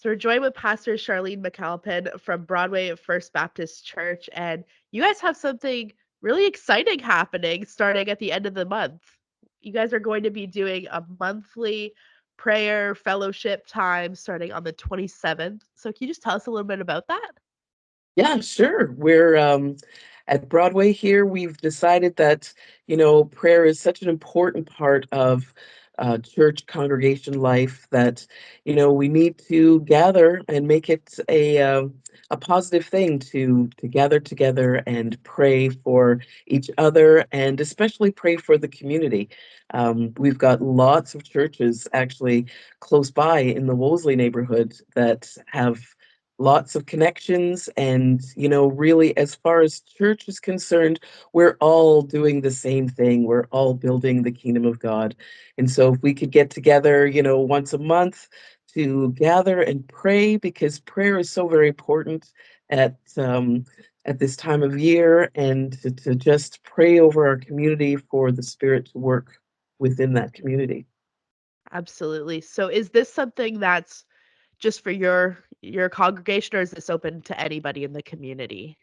So we're joined with Pastor Charlene McAlpin from Broadway-First Baptist Church, and you guys have something really exciting happening starting at the end of the month. You guys are going to be doing a monthly prayer fellowship time starting on the 27th. So can you just tell us a little bit about that? Yeah, sure. We're at Broadway here. We've decided that, prayer is such an important part of church congregation life that, we need to gather and make it a positive thing to gather together and pray for each other and especially pray for the community. We've got lots of churches actually close by in the Wolseley neighborhood that have lots of connections. And, really, as far as church is concerned, we're all doing the same thing. We're all building the kingdom of God. And so if we could get together, once a month to gather and pray, because prayer is so very important at this time of year, and to just pray over our community for the Spirit to work within that community. Absolutely. So is this something that's just for your congregation, or is this open to anybody in the community?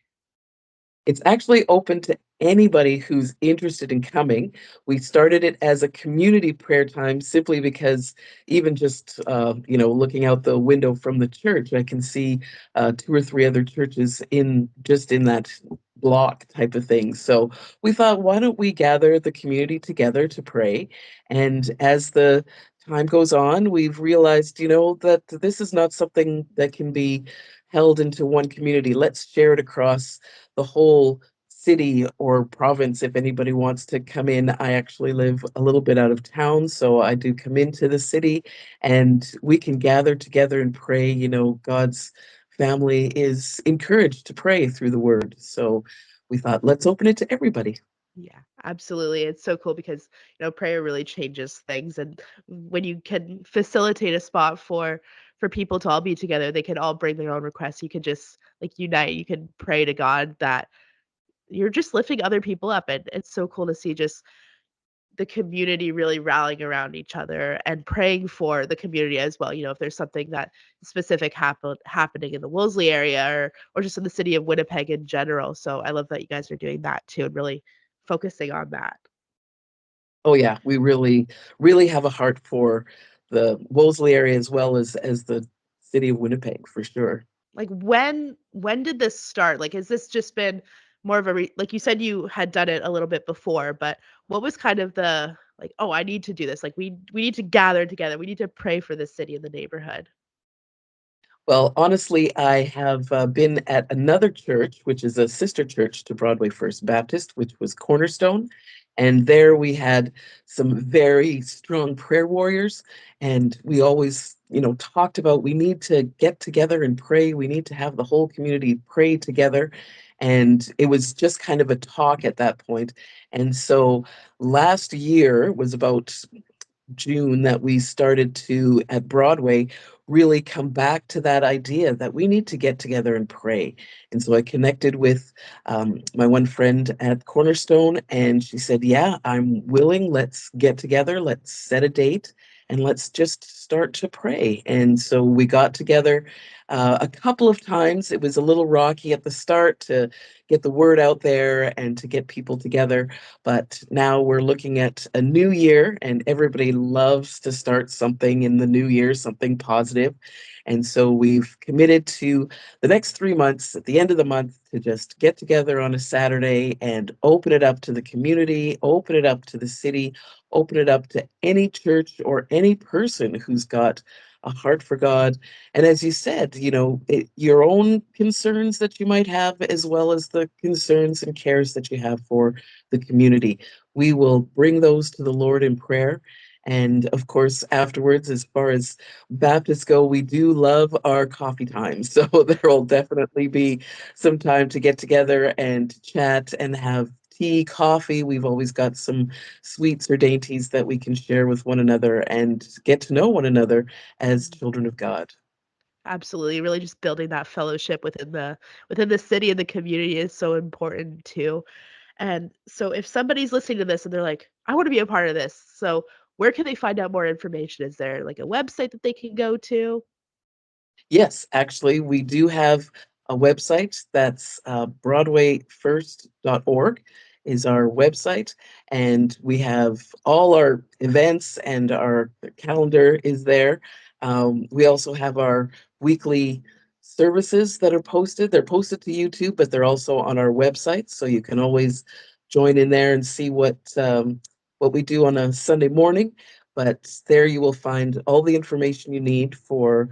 It's actually open to anybody who's interested in coming. We started it as a community prayer time simply because even just looking out the window from the church, I can see two or three other churches in that block type of thing. So we thought, why don't we gather the community together to pray? And as the time goes on, we've realized, that this is not something that can be held into one community. Let's share it across the whole city or province if anybody wants to come in. I actually live a little bit out of town, so I do come into the city and we can gather together and pray. God's family is encouraged to pray through the word. So we thought, let's open it to everybody. Yeah, absolutely. It's so cool because, prayer really changes things. And when you can facilitate a spot for people to all be together, they can all bring their own requests. You can just like unite, you can pray to God that you're just lifting other people up. And it's so cool to see just the community really rallying around each other and praying for the community as well. If there's something that specific happening in the Wolseley area or just in the city of Winnipeg in general. So I love that you guys are doing that too and really focusing on that. Oh yeah, we really, really have a heart for the Wolseley area as well as the city of Winnipeg for sure. Like when did this start? Like has this just been more of a like you said you had done it a little bit before, but what was kind of the like, oh, I need to do this. Like we need to gather together. We need to pray for the city and the neighborhood. Well, honestly, I have been at another church, which is a sister church to Broadway-First Baptist, which was Cornerstone. And there we had some very strong prayer warriors. And we always, talked about we need to get together and pray. We need to have the whole community pray together. And it was just kind of a talk at that point. And so last year was about June that we started to, at Broadway, really come back to that idea that we need to get together and pray. And so I connected with my one friend at Cornerstone, and she said, yeah, I'm willing. Let's get together. Let's set a date and let's just start to pray. And so we got together a couple of times. It was a little rocky at the start to get the word out there and to get people together. But now we're looking at a new year, and everybody loves to start something in the new year, something positive. And so we've committed to the next 3 months, at the end of the month, to just get together on a Saturday and open it up to the community, open it up to the city, open it up to any church or any person who's got a heart for God. And as you said, your own concerns that you might have, as well as the concerns and cares that you have for the community. We will bring those to the Lord in prayer. And of course, afterwards, as far as Baptists go, we do love our coffee time. So there will definitely be some time to get together and chat and have tea, coffee. We've always got some sweets or dainties that we can share with one another and get to know one another as Mhm. children of God. Absolutely. Really just building that fellowship within the city and the community is so important too. And so if somebody's listening to this and they're like, I want to be a part of this. So where can they find out more information? Is there like a website that they can go to? Yes, actually, we do have a website that's Broadway-First.org is our website, and we have all our events and our calendar is there. We also have our weekly services that are posted. They're posted to YouTube, but they're also on our website, so you can always join in there and see what we do on a Sunday morning. But there you will find all the information you need to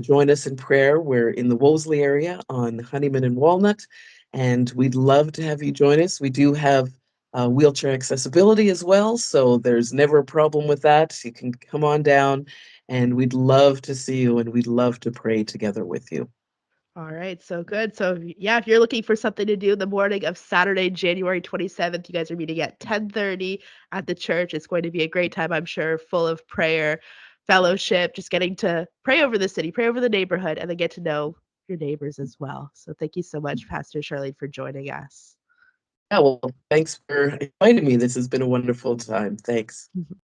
join us in prayer. We're in the Wolseley area on Honeyman and Walnut, and we'd love to have you join us. We do have wheelchair accessibility as well, so there's never a problem with that. You can come on down, and we'd love to see you, and we'd love to pray together with you. All right, so good. So yeah, if you're looking for something to do the morning of Saturday, January 27th, you guys are meeting at 10:30 at the church. It's going to be a great time, I'm sure, full of prayer, fellowship, just getting to pray over the city, pray over the neighborhood, and then get to know your neighbors as well. So thank you so much, Pastor Charlene, for joining us. Yeah, well, thanks for inviting me. This has been a wonderful time. Thanks.